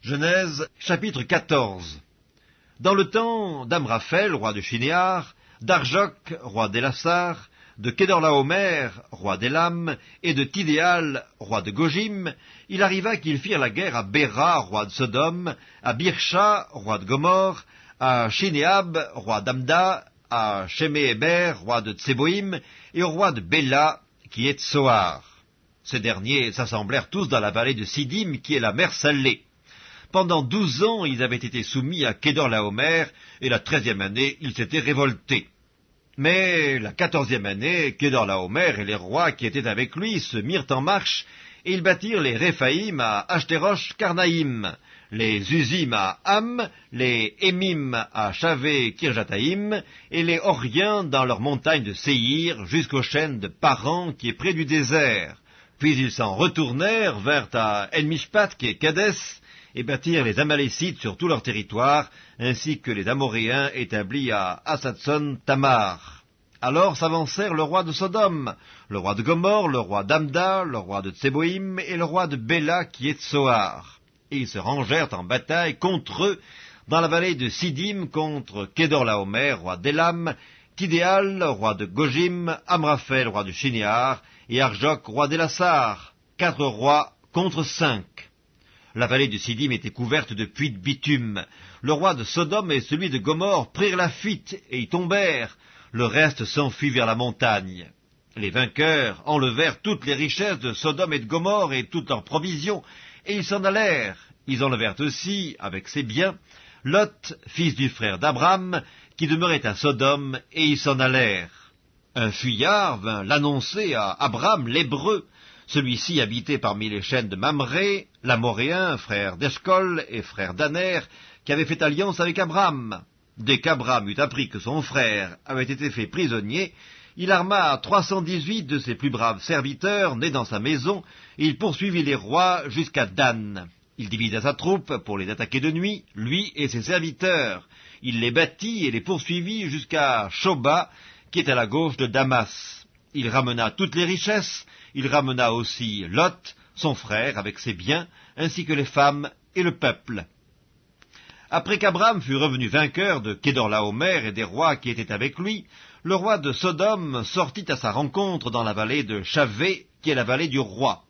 Genèse, chapitre 14. Dans le temps d'Amraphel, roi de Shinéar, d'Arjoc, roi d'Élassar, de Kedorlaomer, roi d'Élam, et de Tidéal, roi de Gojim, il arriva qu'ils firent la guerre à Béra, roi de Sodome, à Birsha, roi de Gomorre, à Shinéab, roi d'Amda, à Sheméhéber, roi de Tseboïm, et au roi de Béla, qui est Tsoar. Ces derniers s'assemblèrent tous dans la vallée de Sidim, qui est la mer Salée. Pendant 12 ans, ils avaient été soumis à Kedorlaomer, et la 13e année, ils s'étaient révoltés. Mais la 14e année, Kedorlaomer et les rois qui étaient avec lui se mirent en marche, et ils bâtirent les Réphaïm à Ashterosh Karnaïm, les Uzim à Ham, les Émim à Chavé Kirjataïm, et les Horiens dans leurs montagnes de Séhir, jusqu'aux chaînes de Paran qui est près du désert. Puis ils s'en retournèrent vers à En-Mishpat qui est Kadès, et bâtirent les Amalécites sur tout leur territoire, ainsi que les Amoréens établis à Hasatson-Tamar. Alors s'avancèrent le roi de Sodome, le roi de Gomorre, le roi d'Amda, le roi de Tseboïm et le roi de Béla qui est Tsoar. Et ils se rangèrent en bataille contre eux dans la vallée de Sidim contre Kedorlaomer, roi d'Élam, Tidéal, roi de Gojim, Amraphel, roi de Shinéar, et Arjoc, roi d'Élassar, 4 rois contre 5. La vallée de Sidim était couverte de puits de bitume. Le roi de Sodome et celui de Gomorre prirent la fuite et y tombèrent. Le reste s'enfuit vers la montagne. Les vainqueurs enlevèrent toutes les richesses de Sodome et de Gomorre et toutes leurs provisions, et ils s'en allèrent. Ils enlevèrent aussi, avec ses biens, Lot, fils du frère d'Abram, qui demeurait à Sodome, et ils s'en allèrent. Un fuyard vint l'annoncer à Abram l'Hébreu. Celui-ci habitait parmi les chaînes de Mamré, l'Amoréen, frère d'Eshcol et frère d'Aner, qui avait fait alliance avec Abram. Dès qu'Abram eut appris que son frère avait été fait prisonnier, il arma 318 de ses plus braves serviteurs nés dans sa maison, et il poursuivit les rois jusqu'à Dan. Il divisa sa troupe pour les attaquer de nuit, lui et ses serviteurs. Il les battit et les poursuivit jusqu'à Shoba, qui est à la gauche de Damas. Il ramena toutes les richesses, il ramena aussi Lot, son frère, avec ses biens, ainsi que les femmes et le peuple. Après qu'Abram fut revenu vainqueur de Kedorlaomer et des rois qui étaient avec lui, le roi de Sodome sortit à sa rencontre dans la vallée de Chavé, qui est la vallée du roi.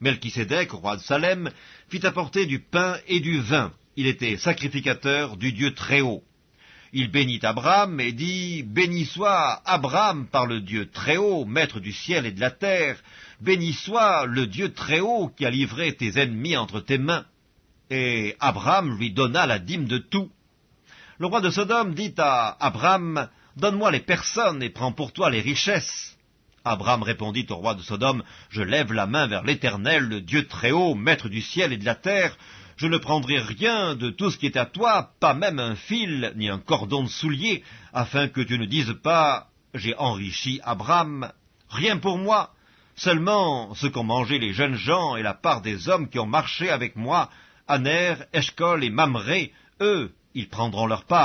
Melchisédek, roi de Salem, fit apporter du pain et du vin. Il était sacrificateur du Dieu Très-Haut. Il bénit Abram et dit « Béni soit Abram par le Dieu Très-Haut, maître du ciel et de la terre. Béni soit le Dieu Très-Haut qui a livré tes ennemis entre tes mains. » Et Abram lui donna la dîme de tout. Le roi de Sodome dit à Abram « Donne-moi les personnes et prends pour toi les richesses. » Abram répondit au roi de Sodome « Je lève la main vers l'Éternel, le Dieu Très-Haut, maître du ciel et de la terre. Je ne prendrai rien de tout ce qui est à toi, pas même un fil, ni un cordon de soulier, afin que tu ne dises pas « J'ai enrichi Abram ». Rien pour moi, seulement ce qu'ont mangé les jeunes gens et la part des hommes qui ont marché avec moi, Aner, Eshcol et Mamré, eux, ils prendront leur part.